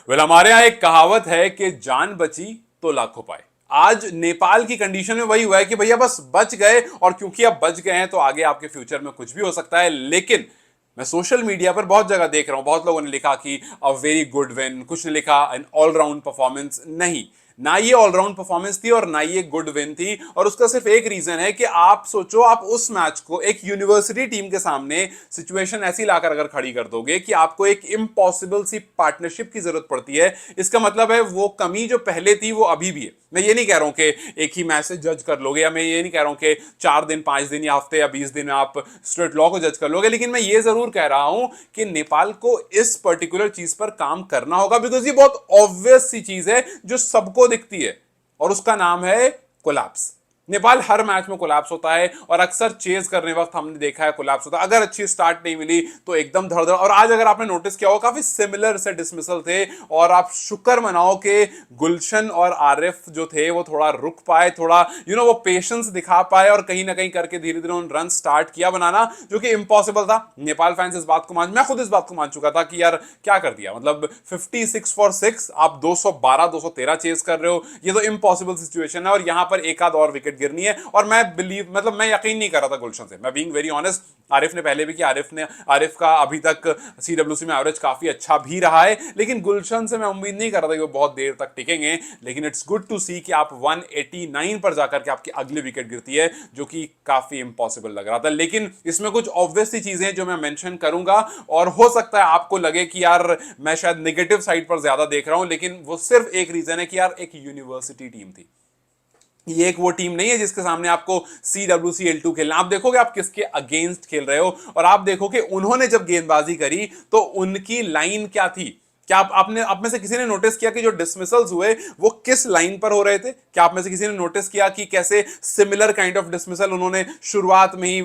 हमारे यहाँ एक कहावत है कि जान बची तो लाखों पाए। आज नेपाल की कंडीशन में वही हुआ है कि भैया बस बच गए, और क्योंकि अब बच गए हैं तो आगे आपके फ्यूचर में कुछ भी हो सकता है। लेकिन मैं सोशल मीडिया पर बहुत जगह देख रहा हूं, बहुत लोगों ने लिखा कि अ वेरी गुड विन, कुछ ने लिखा एन ऑलराउंड परफॉर्मेंस। नहीं, ना ये ऑलराउंड परफॉर्मेंस थी और ना ये गुड विन थी। और उसका सिर्फ एक रीजन है कि आप सोचो, आप उस मैच को एक यूनिवर्सिटी टीम के सामने सिचुएशन ऐसी लाकर अगर खड़ी कर दोगे कि आपको एक इम्पॉसिबल सी पार्टनरशिप की जरूरत पड़ती है, इसका मतलब है वो कमी जो पहले थी वो अभी भी है। मैं ये नहीं कह रहा हूं कि एक ही मैच से जज कर लोगे, या मैं ये नहीं कह रहा हूं कि 4 दिन 5 दिन या हफ्ते या 20 दिन में आप स्ट्रेट लॉ को जज कर लोगे, लेकिन मैं ये जरूर कह रहा हूं कि नेपाल को इस पर्टिकुलर चीज पर काम करना होगा, बिकॉज ये बहुत ऑब्वियस सी चीज है जो सबको दिखती है, और उसका नाम है कोलैप्स। नेपाल हर मैच में कोलैप्स होता है, और अक्सर चेज करने वक्त हमने देखा है कोलैप्स होता है। अगर अच्छी स्टार्ट नहीं मिली तो एकदम धड़ धड़। और आज अगर आपने नोटिस किया हो, काफी सिमिलर से डिसमिसल थे, और आप शुक्र मनाओ कि गुलशन और आरिफ जो थे वो थोड़ा रुक पाए, थोड़ा वो पेशेंस दिखा पाए, और कहीं ना कहीं करके धीरे धीरे उन्होंने रन स्टार्ट किया बनाना, जो कि इम्पॉसिबल था। नेपाल फैंस इस बात को मैं खुद इस बात को मान चुका था कि यार क्या कर दिया, मतलब 56 फॉर 6, आप 212 213 चेज कर रहे हो, ये तो इम्पॉसिबल सिचुएशन है, और यहां पर एक आध और विकेट गिरनी है। और मैं बिलीव, मतलब मैं यकीन नहीं कर रहा था गुलशन से, मैं बीइंग वेरी ऑनेस्ट। आरिफ ने पहले भी किया, आरिफ का अभी तक सीडब्ल्यूसी में एवरेज काफी अच्छा भी रहा है, लेकिन गुलशन से मैं उम्मीद नहीं कर रहा था कि वो बहुत देर तक टिकेंगे। लेकिन इट्स गुड टू सी कि आप 189 पर जाकर के आपकी अगली विकेट गिरती है, जो कि काफी इंपॉसिबल लग रहा था। लेकिन इसमें कुछ ऑब्वियस सी चीजें जो मैं मेंशन करूंगा, और हो सकता है आपको लगे कि यार मैं शायद नेगेटिव साइड पर ज्यादा देख रहा हूं, लेकिन वो सिर्फ एक रीजन है कि यार एक यूनिवर्सिटी टीम थी। ये एक वो टीम नहीं है जिसके सामने आपको CWC L2 खेलना। आप देखोगे आप किसके अगेंस्ट खेल रहे हो, और आप देखोगे उन्होंने जब गेंदबाजी करी तो उनकी लाइन क्या थी। क्या आपने, आप में से किसी ने नोटिस किया कि जो डिसमिसल्स हुए वो किस लाइन पर हो रहे थे? क्या आप में से किसी ने नोटिस किया कि कैसे सिमिलर काइंड ऑफ डिसमिसल उन्होंने शुरुआत में ही,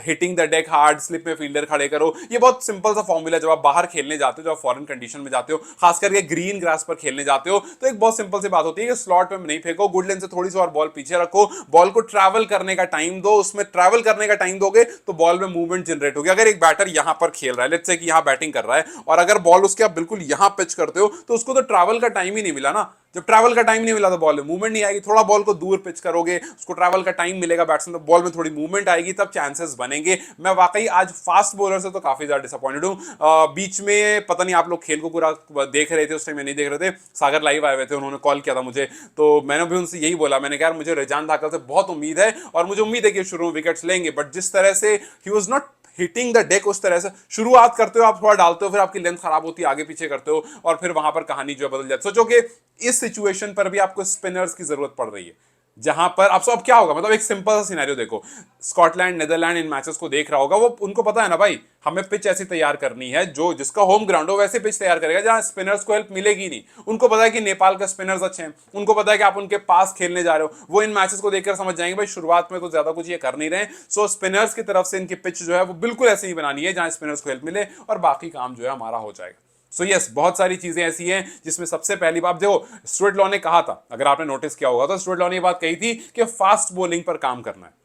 hitting the deck hard, slip में फील्डर खड़े करो। ये बहुत सिंपल सा फॉर्मूला, जब आप बाहर खेलने जाते हो, जब आप फॉरेन कंडीशन में जाते हो, खास करके ग्रीन ग्रास पर खेलने जाते हो, तो एक बहुत सिंपल सी बात होती है कि स्लॉट में नहीं फेंको, गुड लेंथ से थोड़ी सी और बॉल पीछे रखो, बॉल को ट्रैवल करने का टाइम दो। उसमें ट्रैवल करने का टाइम दोगे तो बॉल में मूवमेंट जनरेट होगी। अगर एक बैटर यहां पर खेल रहा है, लेट्स से कि यहां बैटिंग कर रहा है, और अगर बॉल उसके आप बिल्कुल यहां पिच करते हो, तो उसको तो ट्रैवल का टाइम ही नहीं मिला ना। जब ट्रैवल का टाइम नहीं मिला तो बॉल में मूवमेंट नहीं आएगी। थोड़ा बॉल को दूर पिच करोगे, उसको ट्रैवल का टाइम मिलेगा बैट्समैन, तो बॉल में थोड़ी मूवमेंट आएगी, तब चांसेस बनेंगे। मैं वाकई आज फास्ट बॉलर से तो काफी ज्यादा डिसअपॉइंटेड हूं। बीच में पता नहीं आप लोग खेल को पूरा देख रहे थे, उस टाइम में नहीं देख रहे थे, सागर लाइव आए हुए थे, उन्होंने कॉल किया था मुझे, तो मैंने भी उनसे यही बोला, मैंने कहा यार मुझे रिजान धाकल से बहुत उम्मीद है, और मुझे उम्मीद है कि शुरू में विकेट्स लेंगे, बट जिस तरह से ही was not hitting the deck, उस तरह से शुरुआत करते हो आप, थोड़ा डालते हो, फिर आपकी लेंथ खराब होती है, आगे पीछे करते हो, और फिर वहां पर कहानी जो है बदल जाती है। सोचो कि इस सिचुएशन पर भी आपको स्पिनर्स की जरूरत पड़ रही है, जहां पर आप सब क्या होगा, मतलब एक सिंपल सा सिनेरियो देखो, स्कॉटलैंड नेदरलैंड इन मैचेस को देख रहा होगा, वो उनको पता है ना भाई, हमें पिच ऐसी तैयार करनी है, जो जिसका होम ग्राउंड हो वैसे पिच तैयार करेगा जहां स्पिनर्स को हेल्प मिलेगी नहीं। उनको पता है कि नेपाल का स्पिनर्स अच्छे हैं, उनको पता है कि आप उनके पास खेलने जा रहे हो, वो इन मैचेस को देखकर समझ जाएंगे भाई शुरुआत में तो ज्यादा कुछ ये कर नहीं रहे। सो स्पिनर्स की तरफ से इनकी पिच जो है वो बिल्कुल ऐसे ही बनानी है जहां स्पिनर्स को हेल्प मिले, और बाकी काम जो है हमारा हो जाएगा। सो यस, बहुत सारी चीजें ऐसी हैं जिसमें सबसे पहली बात देखो, स्टुअर्ट लॉ ने कहा था, अगर आपने नोटिस किया होगा तो स्टुअर्ट लॉ ने ये बात कही थी कि फास्ट बॉलिंग पर काम करना है।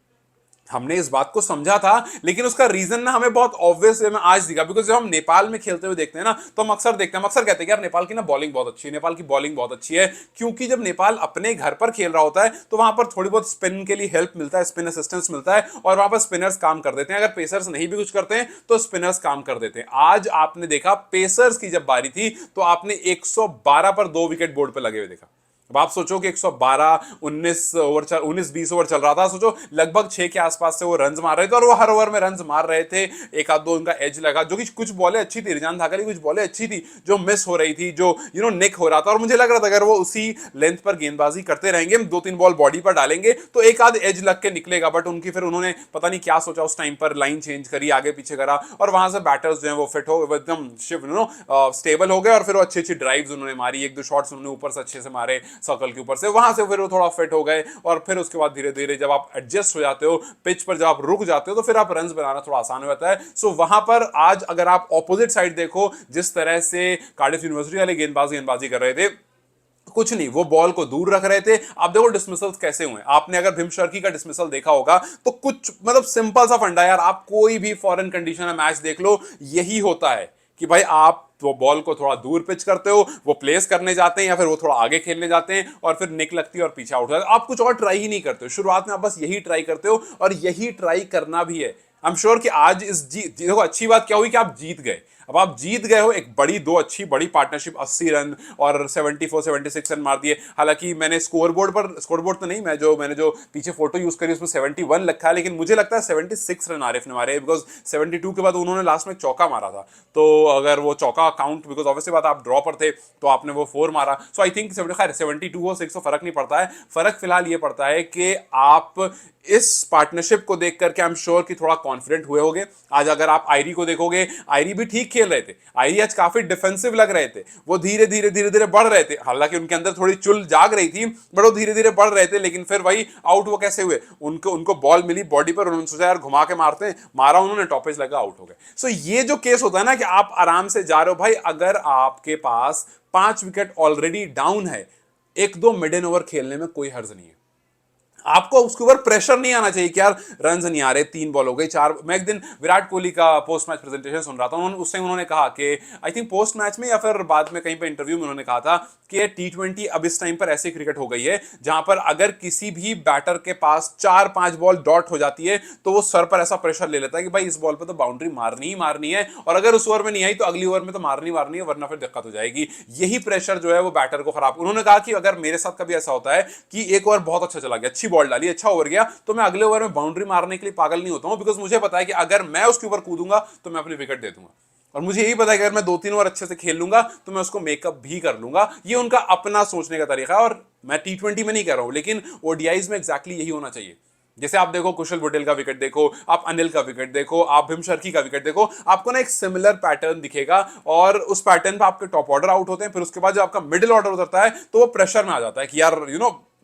हमने इस बात को समझा था, लेकिन उसका रीजन ना हमें बहुत ऑब्वियस वे में आज दिखा, बिकॉज जब हम नेपाल में खेलते हुए देखते हैं ना, तो हम अक्सर देखते हैं, हम अक्सर कहते हैं कि यार नेपाल की ना बॉलिंग बहुत अच्छी है, नेपाल की बॉलिंग बहुत अच्छी है, क्योंकि जब नेपाल अपने घर पर खेल रहा होता है तो वहां पर थोड़ी बहुत स्पिन के लिए हेल्प मिलता है, स्पिन असिस्टेंस मिलता है, और वहां पर स्पिनर्स काम कर देते हैं। अगर पेसर्स नहीं भी कुछ करते हैं तो स्पिनर्स काम कर देते हैं। आज आपने देखा पेसर्स की जब बारी थी तो आपने 112 पर 2 विकेट बोर्ड पर लगे हुए देखा। अब आप सोचो कि 112 19 20 ओवर चल रहा था, सोचो लगभग 6 के आसपास से वो रन्स मार रहे थे, और वो हर ओवर में रन्स मार रहे थे। एक आध दो उनका एज लगा, जो कि कुछ बॉलें अच्छी थी, रिजान धाकल की कुछ बॉलें अच्छी थी जो मिस हो रही थी, जो निक हो रहा था, और मुझे लग रहा था अगर वो उसी लेंथ पर गेंदबाजी करते रहेंगे, 2-3 बॉल बॉडी पर डालेंगे तो एक आध एज लग के निकलेगा। बट उनकी फिर उन्होंने पता नहीं क्या सोचा उस टाइम पर, लाइन चेंज करी, आगे पीछे करा, और वहां से बैटर्स जो है वो फिट हो एकदम स्टेबल हो गए, और फिर वो अच्छी अच्छी ड्राइव्स उन्होंने मारी, एक दो शॉट्स उन्होंने ऊपर से अच्छे से मारे सर्कल के ऊपर से, वहां से फिर वो थोड़ा फिट हो गए। और फिर उसके बाद धीरे धीरे जब आप एडजस्ट हो जाते हो पिच पर, जब आप रुक जाते हो, तो फिर आप रन्स बनाना थोड़ा आसान हो जाता है। सो वहां पर आज अगर आप ऑपोजिट साइड देखो, जिस तरह से कार्डिफ यूनिवर्सिटी वाले गेंदबाजी कर रहे थे, कुछ नहीं, वो बॉल को दूर रख रहे थे। आप देखो डिसमिसल्स कैसे हुए, आपने अगर भीम शर्की का डिसमिसल देखा होगा तो कुछ मतलब सिंपल सा फंडा यार, आप कोई भी फॉरेन कंडीशन में मैच देख लो, यही होता है कि भाई आप वो बॉल को थोड़ा दूर पिच करते हो, वो प्लेस करने जाते हैं या फिर वो थोड़ा आगे खेलने जाते हैं और फिर निक लगती है और पीछे आउट हो जाते हैं। आप कुछ और ट्राई ही नहीं करते हो, शुरुआत में आप बस यही ट्राई करते हो और यही ट्राई करना भी है। आई एम श्योर कि आज इस देखो अच्छी बात क्या हुई कि आप जीत गए। अब आप जीत गए हो, एक बड़ी दो अच्छी बड़ी पार्टनरशिप 80 रन और 74 76 रन मार दिए। हालांकि मैंने स्कोरबोर्ड तो नहीं, मैंने जो पीछे फोटो यूज करी उसमें 71 लिखा है, लेकिन मुझे लगता है 76 रन आरिफ ने मारे, बिकॉज 72 के बाद उन्होंने लास्ट में चौका मारा था। तो अगर वो चौका काउंट, बिकॉज ऑब्वियसली बात आप ड्रॉ पर थे तो आपने वो 4 मारा। सो आई थिंक खैर 72 हो 6 फर्क नहीं पड़ता है। फर्क फिलहाल ये पड़ता है कि आप इस पार्टनरशिप को देख करके आई एम श्योर कि थोड़ा कॉन्फिडेंट हुए होगे। आज अगर आप आयरी को देखोगे, आयरी भी ठीक खेल रहे थे, आयरी आज काफी डिफेंसिव लग रहे थे, वो धीरे धीरे बढ़ रहे थे। हालांकि उनके अंदर थोड़ी चुल जाग रही थी, बट वो धीरे धीरे बढ़ रहे थे। लेकिन फिर वही आउट वो कैसे हुए, उनको बॉल मिली बॉडी पर, उन्होंने सोचा यार घुमा के मारते हैं, मारा उन्होंने, टॉपेज लगा, आउट हो गए। सो ये जो केस होता है ना कि आप आराम से जा रहे हो भाई, अगर आपके पास 5 विकेट ऑलरेडी डाउन है, एक दो मिड इन ओवर खेलने में कोई हर्ज नहीं है। आपको उसके ऊपर प्रेशर नहीं आना चाहिए कि यार रन नहीं आ रहे, 3 बॉल हो गई 4। मैं एक दिन विराट कोहली का पोस्ट मैच प्रेजेंटेशन सुन रहा था, उस टाइम उन्होंने कहा कि आई थिंक पोस्ट मैच में या फिर बाद में कहीं पे इंटरव्यू में उन्होंने कहा था कि T20 अब इस टाइम पर ऐसी क्रिकेट हो गई है जहां पर अगर किसी भी बैटर के पास 4-5 बॉल डॉट हो जाती है तो वो सर पर ऐसा प्रेशर ले लेता है कि भाई इस बॉल पर तो बाउंड्री मारनी ही मारनी है, और अगर उस ओवर में नहीं आई तो अगली ओवर में तो मारनी है, वरना फिर दिक्कत हो जाएगी। यही प्रेशर जो है वो बैटर को खराब। उन्होंने कहा कि अगर मेरे साथ कभी ऐसा होता है कि एक ओवर बहुत अच्छा चला गया, अच्छी बॉल डाली, अच्छा ओवर गया, तो मैं अगले ओवर में बाउंड्री मारने के लिए पागल नहीं होता हूं, बिकॉज मुझे पता है कि अगर मैं उसके ऊपर कूदूंगा तो मैं अपनी विकेट दे दूंगा। और मुझे यही पता है कि अगर मैं 2-3 ओवर अच्छे से खेल लूंगा तो मैं उसको मेकअप भी कर लूंगा। ये उनका अपना सोचने का तरीका है, और मैं T20 में नहीं कह रहा हूं, लेकिन ओडीआईज में एग्जैक्टली यही होना चाहिए। जैसे आप देखो कुशल पटेल का विकेट देखो, आप अनिल का विकेट देखो, आप भीम शर्की का विकेट देखो, आपको ना एक सिमिलर पैटर्न दिखेगा, और उस पैटर्न पे आपके टॉप ऑर्डर आउट होते हैं। फिर उसके बाद जब आपका मिडिल ऑर्डर उतरता है तो वो प्रेशर में आ जाता है कि यार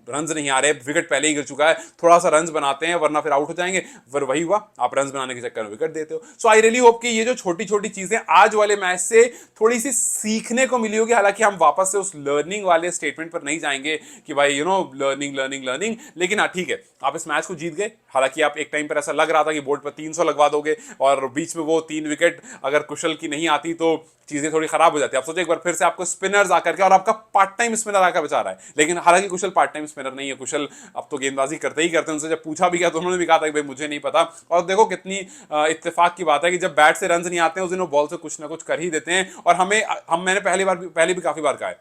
रन्स नहीं आ रहे, विकेट पहले ही गिर चुका है, थोड़ा सा रन्स बनाते हैं वरना फिर आउट हो जाएंगे। फिर वही हुआ, आप रन्स बनाने के चक्कर में विकेट देते हो। सो आई रियली होप कि ये जो छोटी छोटी चीजें आज वाले मैच से थोड़ी सी सीखने को मिली होगी। हालांकि हम वापस से उस लर्निंग वाले स्टेटमेंट पर नहीं जाएंगे कि भाई लर्निंग, लेकिन हाँ ठीक है, आप इस मैच को जीत गए। हालांकि आप एक टाइम पर ऐसा लग रहा था कि बोर्ड पर 300 लगवा दोगे, और बीच में वो 3 विकेट अगर कुशल की नहीं आती तो चीजें थोड़ी खराब हो जाती है। आप सोचे एक बार फिर से आपको स्पिनर्स आकर के, और आपका पार्ट टाइम स्पिनर आकर बचा रहा है, लेकिन हालांकि कुशल पार्ट टाइम स्पिनर नहीं है, कुशल अब तो गेंदबाजी करते ही करते हैं। उनसे जब पूछा भी गया तो उन्होंने भी कहा था कि भाई मुझे नहीं पता। और देखो कितनी इत्तेफाक की बात है कि जब बैट से रन नहीं आते हैं उस दिन वो बॉल से कुछ ना कुछ कर ही देते हैं। और मैंने पहले भी काफी बार कहा है,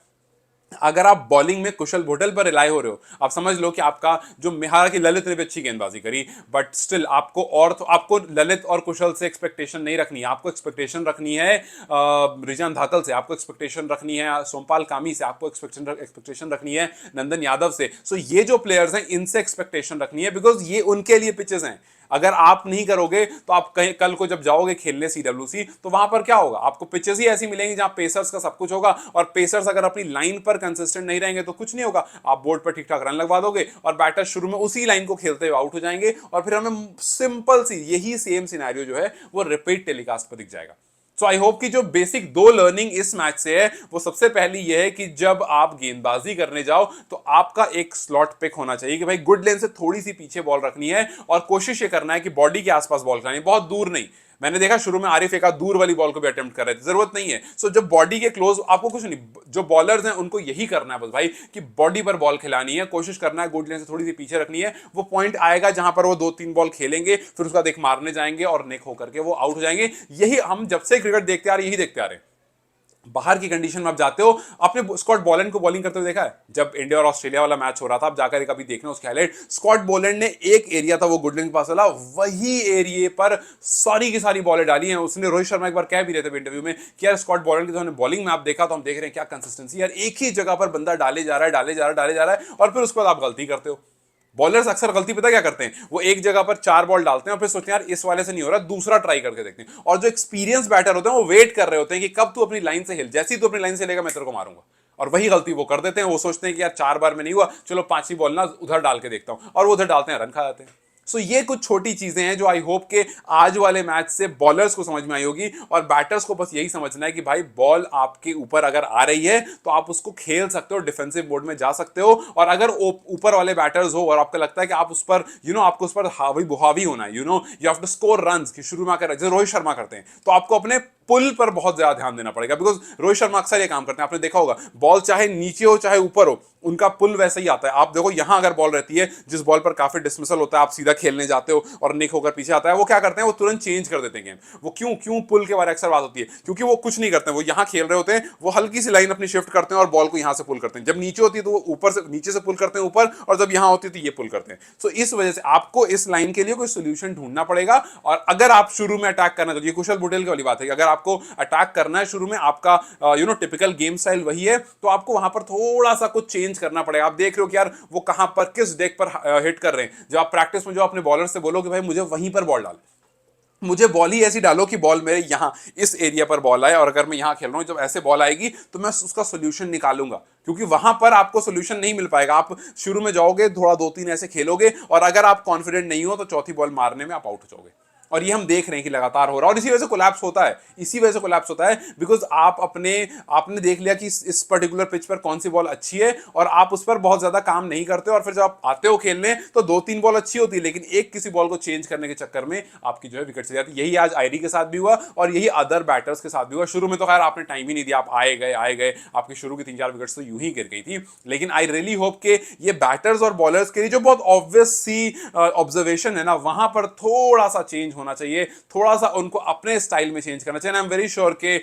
अगर आप बॉलिंग में कुशल भोटल पर रिलाई हो रहे हो, आप समझ लो कि आपका जो मिहारा की ललित ने भी अच्छी गेंदबाजी करी, बट स्टिल आपको ललित और कुशल से एक्सपेक्टेशन नहीं रखनी है। आपको एक्सपेक्टेशन रखनी है रिजान धाकल से, आपको एक्सपेक्टेशन रखनी है सोमपाल कामी से, आपको एक्सपेक्टेशन रखनी है नंदन यादव से। सो ये जो प्लेयर्स हैं इनसे एक्सपेक्टेशन रखनी है, बिकॉज ये उनके लिए पिचेस हैं। अगर आप नहीं करोगे तो आप कल को जब जाओगे खेलने CWC तो वहां पर क्या होगा, आपको पिचेस ही ऐसी मिलेंगी जहां पेसर्स का सब कुछ होगा, और पेसर्स अगर अपनी लाइन पर कंसिस्टेंट नहीं रहेंगे तो कुछ नहीं होगा। आप बोर्ड पर ठीक ठाक रन लगवा दोगे और बैटर शुरू में उसी लाइन को खेलते हुए आउट हो जाएंगे, और फिर हमें सिंपल सी यही सेम सिनेरियो जो है वो रिपीट टेलीकास्ट पर दिख जाएगा। सो आई होप कि जो बेसिक 2 लर्निंग इस मैच से है वो सबसे पहली ये है कि जब आप गेंदबाजी करने जाओ तो आपका एक स्लॉट पिक होना चाहिए कि भाई गुड लेन से थोड़ी सी पीछे बॉल रखनी है, और कोशिश ये करना है कि बॉडी के आसपास बॉल करानी, बहुत दूर नहीं। मैंने देखा शुरू में आरिफ एक दूर वाली बॉल को भी अटेम्प्ट कर रहे थे, जरूरत नहीं है। सो जब बॉडी के क्लोज, आपको कुछ नहीं, जो बॉलर्स हैं उनको यही करना है बस भाई कि बॉडी पर बॉल खिलानी है, कोशिश करना है गुड लेन से थोड़ी सी पीछे रखनी है। वो पॉइंट आएगा जहां पर वो 2-3 बॉल खेलेंगे, फिर उसका देख मारने जाएंगे और निक होकर के वो आउट हो जाएंगे। यही हम जब से क्रिकेट देखते आ रहे, यही देखते आ रहे हैं। बाहर की कंडीशन में आप जाते हो, आपने स्कॉट बोलैंड को बॉलिंग करते हुए देखा है जब इंडिया और ऑस्ट्रेलिया वाला मैच हो रहा था, आप जाकर कभी देखना उसके हाइलाइट। स्कॉट बोलैंड ने एक एरिया था वो गुडलिन के पास वाला, वही एरिया पर सारी की सारी बॉलें डाली हैं उसने। रोहित शर्मा एक बार कह भी रहे थे इंटरव्यू में कि यार स्कॉट बोलैंड की बॉलिंग में आप देखा तो हम देख रहे हैं क्या कंसिस्टेंसी, यार एक ही जगह पर बंदा डाले जा रहा है, और फिर उसके बाद आप गलती करते हो। बॉलर्स अक्सर गलती पता क्या करते हैं, वो एक जगह पर 4 बॉल डालते हैं और फिर सोचते हैं यार इस वाले से नहीं हो रहा, दूसरा ट्राई करके देखते हैं। और जो एक्सपीरियंस बैटर होते हैं वो वेट कर रहे होते हैं कि कब तू अपनी लाइन से हिल, जैसे ही तू अपनी लाइन से लेगा मैं तेरे को मारूंगा। और वही गलती वो कर देते हैं, वो सोचते हैं कि यार 4 बार में नहीं हुआ, चलो 5वीं बॉल ना उधर डाल के देखता हूं, और वो उधर डालते हैं, रन खा जाते हैं। सो ये कुछ छोटी चीजें हैं जो आई होप के आज वाले मैच से बॉलर्स को समझ में आई होगी, और बैटर्स को बस यही समझना है कि भाई बॉल आपके ऊपर अगर आ रही है तो आप उसको खेल सकते हो, डिफेंसिव मोड में जा सकते हो। और अगर ऊपर वाले बैटर्स हो और आपको लगता है कि आप उस पर आपको उस पर हावी बुहावी होना है, you have to score runs, कि शुरू में आकर जैसे रोहित शर्मा करते हैं, तो आपको अपने पुल पर बहुत ज्यादा ध्यान देना पड़ेगा, बिकॉज रोहित शर्मा अक्सर ये काम करते हैं, आपने देखा होगा, बॉल चाहे नीचे हो चाहे ऊपर हो, उनका पुल वैसे ही आता है। आप देखो यहां अगर बॉल रहती है, जिस बॉल पर काफी डिसमिसल होता है, आप सीधा खेलने जाते हो और निक होकर पीछे आता है, वो क्या करते हैं, वो तुरंत चेंज कर देते हैं गेम। वो क्यों क्यों पुल के बारे में अक्सर बात होती है, क्योंकि वो कुछ नहीं करते हैं, वो यहां खेल रहे होते हैं, वो हल्की सी लाइन अपनी शिफ्ट करते हैं और बॉल को यहां से पुल करते हैं। जब नीचे होती है तो वो ऊपर से नीचे से पुल करते हैं ऊपर, और जब यहां होती है तो ये पुल करते हैं। सो इस वजह से आपको इस लाइन के लिए कोई सोल्यूशन ढूंढना पड़ेगा। और अगर आप शुरू में अटैक करना, तो ये कुशल बुटेल की वाली बात है कि अगर आपको अटैक करना है शुरू में, आपका टिपिकल गेम स्टाइल वही है, तो आपको वहां पर थोड़ा सा कुछ चेंज करना पड़ेगा। आप देख रहे हो कि यार वो कहां पर किस डेक पर हिट कर रहे हैं। जब आप प्रैक्टिस में जो अपने बॉलर से बोलो कि भाई मुझे वहीं पर बॉल डाल, मुझे बॉल ही ऐसी डालो कि बॉल मेरे यहां इस एरिया पर बॉल आए, और अगर मैं यहां खेल रहा हूं, जब ऐसे बॉल आएगी तो मैं उसका सोल्यूशन निकालूंगा, क्योंकि वहां पर आपको सोल्यूशन नहीं मिल पाएगा। आप शुरू में जाओगे, थोड़ा 2-3 ऐसे खेलोगे, और अगर आप कॉन्फिडेंट नहीं हो तो चौथी बॉल मारने में आप आउट हो जाओगे। और ये हम देख रहे हैं कि लगातार हो रहा है, और इसी वजह से कोलैप्स होता है, इसी वजह से कोलैप्स होता है, बिकॉज आपने देख लिया कि इस पर्टिकुलर पिच पर कौन सी बॉल अच्छी है, और आप उस पर बहुत ज्यादा काम नहीं करते, और फिर जब आप आते हो खेलने तो 2-3 बॉल अच्छी होती है, लेकिन एक किसी बॉल को चेंज करने के चक्कर में आपकी जो है विकेट चली जाती है। यही आज आयरी के साथ भी हुआ, और यही अदर बैटर्स के साथ भी हुआ। शुरू में तो खैर आपने टाइम ही नहीं दिया, आप आए गए, आपकी शुरू की 3-4 विकेट्स तो यूं ही गिर गई थी। लेकिन आई रियली होप के ये बैटर्स और बॉलर्स के लिए जो बहुत ऑब्वियस सी ऑब्जर्वेशन है ना, वहां पर थोड़ा सा चेंज होना चाहिए, थोड़ा सा उनको अपने स्टाइल में चेंज करना चाहिए। आई एम वेरी श्योर के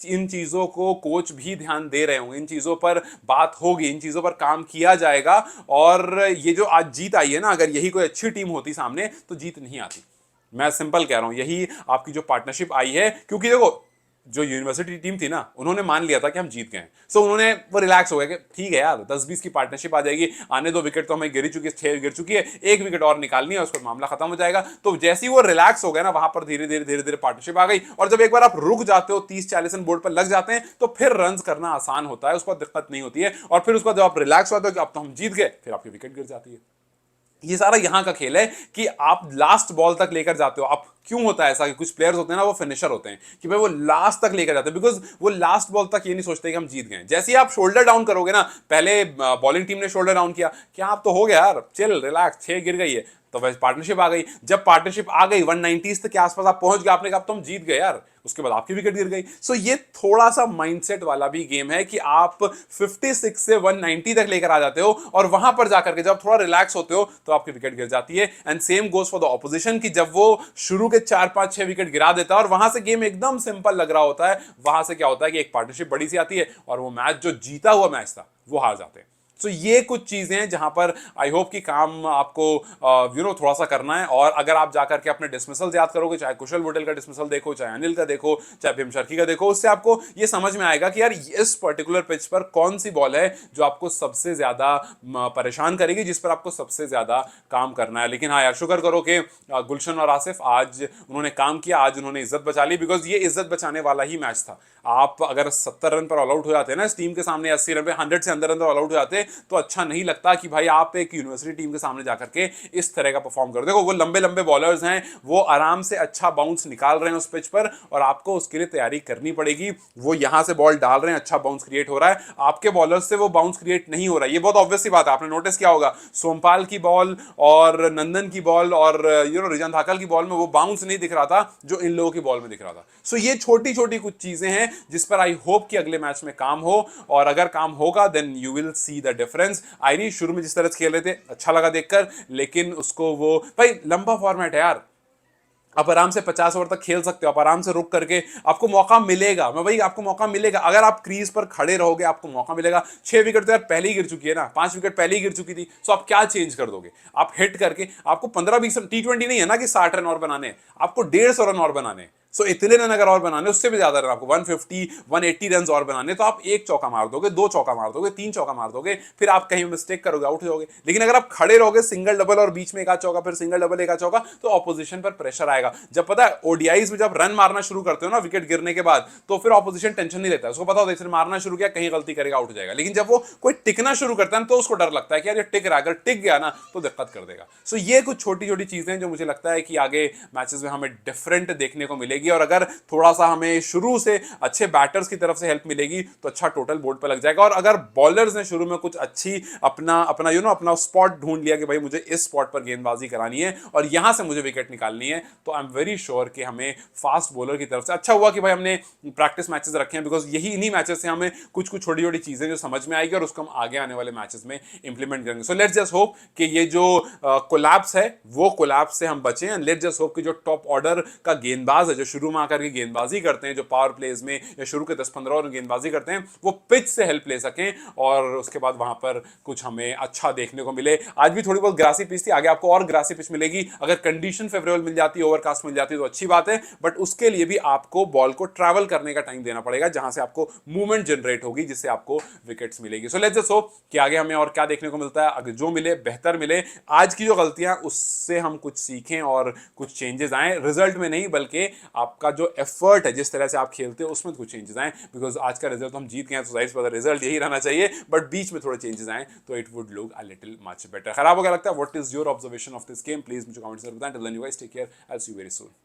इन चीजों को कोच भी ध्यान दे रहे होंगे, इन चीजों पर बात होगी, इन चीजों पर काम किया जाएगा। और ये जो आज जीत आई है ना, अगर यही कोई अच्छी टीम होती सामने तो जीत नहीं आती। मैं सिंपल कह रहा हूं, यही आपकी जो पार्टनरशिप आई है, क्योंकि देखो जो यूनिवर्सिटी टीम थी ना, उन्होंने मान लिया था कि हम जीत गए, सो उन्होंने वो रिलैक्स हो गए कि ठीक है यार, 10-20 की पार्टनरशिप आ जाएगी, आने 2 विकेट तो हमें गिरी चुकी है, 6 गिर चुकी है, 1 विकेट और निकालनी है, उसको मामला खत्म हो जाएगा। तो जैसे ही वो रिलैक्स हो गया ना, वहां पर धीरे धीरे पार्टनरशिप आ गई। और जब एक बार आप रुक जाते हो, 30-40 रन बोर्ड पर लग जाते हैं, तो फिर रन करना आसान होता है, उसको दिक्कत नहीं होती है। और फिर उसको जब आप रिलैक्स होते हो कि अब तो हम जीत गए, फिर आपकी विकेट गिर जाती है। ये सारा यहां का खेल है कि आप लास्ट बॉल तक लेकर जाते हो। आप क्यों होता है ऐसा कि कुछ प्लेयर्स होते हैं ना, वो फिनिशर होते हैं, कि भाई वो लास्ट तक लेकर जाते हैं, बिकॉज वो लास्ट बॉल तक ये नहीं सोचते कि हम जीत गए। जैसे ही आप शोल्डर डाउन करोगे ना, पहले बॉलिंग टीम ने शोल्डर डाउन किया, क्या आप तो हो गया यार, चिल रिलैक्स, 6 गिर गई है, तो वैसे पार्टनरशिप आ गई। जब पार्टनरशिप आ गई 190 तक के आसपास आप पहुंच गए, आपने कहा तुम जीत गए यार, उसके बाद आपकी विकेट गिर गई। सो ये थोड़ा सा माइंडसेट वाला भी गेम है कि आप 56 से 190 तक लेकर आ जाते हो, और वहां पर जाकर के जब थोड़ा रिलैक्स होते हो तो आपकी विकेट गिर जाती है। And same goes for the opposition, कि जब वो शुरू के 4-5-6 विकेट गिरा देता है और वहां से गेम एकदम सिंपल लग रहा होता है, वहां से क्या होता है कि एक पार्टनरशिप बड़ी सी आती है, और वो मैच जो जीता हुआ मैच था वो हार जाते हैं। तो ये कुछ चीजें हैं जहां पर आई होप कि काम आपको थोड़ा सा करना है। और अगर आप जाकर के अपने डिसमिसल याद करोगे, चाहे कुशल बुटेल का डिसमिसल देखो, चाहे अनिल का देखो, चाहे भीम शर्की का देखो, उससे आपको ये समझ में आएगा कि यार इस पर्टिकुलर पिच पर कौन सी बॉल है जो आपको सबसे ज्यादा परेशान करेगी, जिस पर आपको सबसे ज्यादा काम करना है। लेकिन हाँ यार, शुक्र करो कि गुलशन और आसिफ आज उन्होंने काम किया, आज उन्होंने इज्जत बचा ली, बिकॉज ये इज्जत बचाने वाला ही मैच था। आप अगर 70 रन पर ऑल आउट हो जाते हैं ना इस टीम के सामने, 80 रन पे 100 से अंदर अंदर ऑल आउट हो जाते, तो अच्छा नहीं लगता कि भाई आप एक यूनिवर्सिटी टीम के सामने जाकर के इस तरह का परफॉर्म कर। देखो वो लंबे लंबे बॉलर्स हैं, वो आराम से अच्छा बाउंस निकाल रहे हैं उस पिच पर, और आपको उसके लिए तैयारी करनी पड़ेगी। वो यहां से बॉल डाल रहे हैं, अच्छा बाउंस क्रिएट हो रहा है, आपके बॉलर्स से वो बाउंस क्रिएट नहीं हो रहा है। ये बहुत ऑब्वियस सी बात है, आपने नोटिस किया होगा सोमपाल की बॉल और नंदन की बॉल और रिजान धाकल की बॉल में वो बाउंस नहीं दिख रहा था जो इन लोगों की बॉल में दिख रहा था। सो ये छोटी छोटी कुछ चीजें हैं जिस पर आई होप कि अगले मैच में काम हो, और अगर काम होगा then you will see the difference. आयरी शुरू में जिस तरह से खेल रहे थे अच्छा लगा देखकर, लेकिन उसको वो भाई लंबा फॉर्मेट है यार, आप आराम से 50 ओवर तक खेल सकते हो, आप आराम से रुक करके आपको मौका मिलेगा। मैं भाई आपको मौका मिलेगा, अगर आप क्रीज पर खड़े रहोगे आपको मौका मिलेगा। 6 विकेट तो यार पहले ही गिर चुकी है ना, 5 विकेट पहले ही गिर चुकी थी, सो आप क्या चेंज कर दोगे? आप हिट करके आपको 15-20 रन, T20 नहीं है ना कि 60 रन और बनाने, आपको 150 रन और बनाने। सो इतने रन अगर और बनाने, उससे भी ज्यादा रन आपको 150-180 रन और बनाने, तो आप 1 चौका मार दोगे, 2 चौका मार दोगे, 3 चौका मार दोगे, फिर आप कहीं मिस्टेक करोगे आउट हो जाओगे। लेकिन अगर आप खड़े रहोगे, सिंगल डबल और बीच में एक आध चौका, फिर सिंगल डबल एक आध चौका, तो ऑपोजिशन पर प्रेशर आएगा। जब पता है ओडीआईज में जब रन मारना शुरू करते हो ना विकेट गिरने के बाद, तो फिर ऑपोजिशन टेंशन नहीं लेता है, उसको पता होता है इसने मारना शुरू किया, कहीं गलती करेगा आउट हो जाएगा। लेकिन जब वो कोई टिकना शुरू करता है तो उसको डर लगता है कि यार ये टिक रहा है, अगर टिक गया ना तो दिक्कत कर देगा। सो ये कुछ छोटी छोटी चीजें जो मुझे लगता है कि आगे मैचेस में हमें डिफरेंट देखने को मिलेगी। मिलेगी, और अगर थोड़ा सा हमें शुरू से अच्छे बैटर्स की तरफ से हेल्प मिलेगी तो अच्छा टोटल बोर्ड पर लग जाएगा। और अगर बॉलर्स ने शुरू में कुछ अच्छी अपना अपना अपना स्पॉट ढूंढ लिया कि भाई मुझे इस स्पॉट पर गेंदबाजी करानी है और यहां से मुझे विकेट निकालनी है, तो आई एम वेरी श्योर कि हमें फास्ट बॉलर की तरफ से अच्छा हुआ कि भाई हमने प्रैक्टिस मैचेस रखे हैं, बिकॉज यही इन्हीं मैचेस से हमें कुछ कुछ छोटी छोटी चीजें जो समझ में आएगी और उसको हम आगे आने वाले मैचेस में इंप्लीमेंट करेंगे। सो लेट्स जस्ट होप कि ये जो कोलैप्स है वो कोलैप्स से हम बचें, एंड लेट्स जस्ट होप कि जो टॉप ऑर्डर का गेंदबाज है, जो शुरू में आकर के गेंदबाजी करते हैं, जो पावर प्लेज में या शुरू के 10-15 ओवर गेंदबाजी करते हैं, वो पिच से हेल्प ले सकें और उसके बाद वहां पर कुछ हमें अच्छा देखने को मिले। आज भी थोड़ी बहुत ग्रासी पिच थी, आगे आपको और ग्रासी पिच मिलेगी। अगर कंडीशन फेवरेबल मिल जाती है, ओवरकास्ट मिल जाती है तो अच्छी बात है, बट उसके लिए भी आपको बॉल को ट्रैवल करने का टाइम देना पड़ेगा, जहां से आपको मूवमेंट जनरेट होगी, जिससे आपको विकेट्स मिलेगी। सो लेट्स जस्ट होप कि आगे हमें और क्या देखने को मिलता है, अगर जो मिले बेहतर मिले। आज की जो गलतियां उससे हम कुछ सीखें और कुछ चेंजेस आए, रिजल्ट में नहीं बल्कि आपका जो एफर्ट है, जिस तरह से आप खेलते हो उसमें कुछ चेंजेस आए, बिकॉज आज का रिजल्ट तो हम जीत गए हैं तो जाहिर सी बात है रिजल्ट यही रहना चाहिए, बट बीच में थोड़े चेंजेस आए तो it would look a little much better. खराब हो गया लगता है? What is your observation of this game? Please मुझे कमेंट्स में बताएं। Till then you guys take care, I will see you very soon.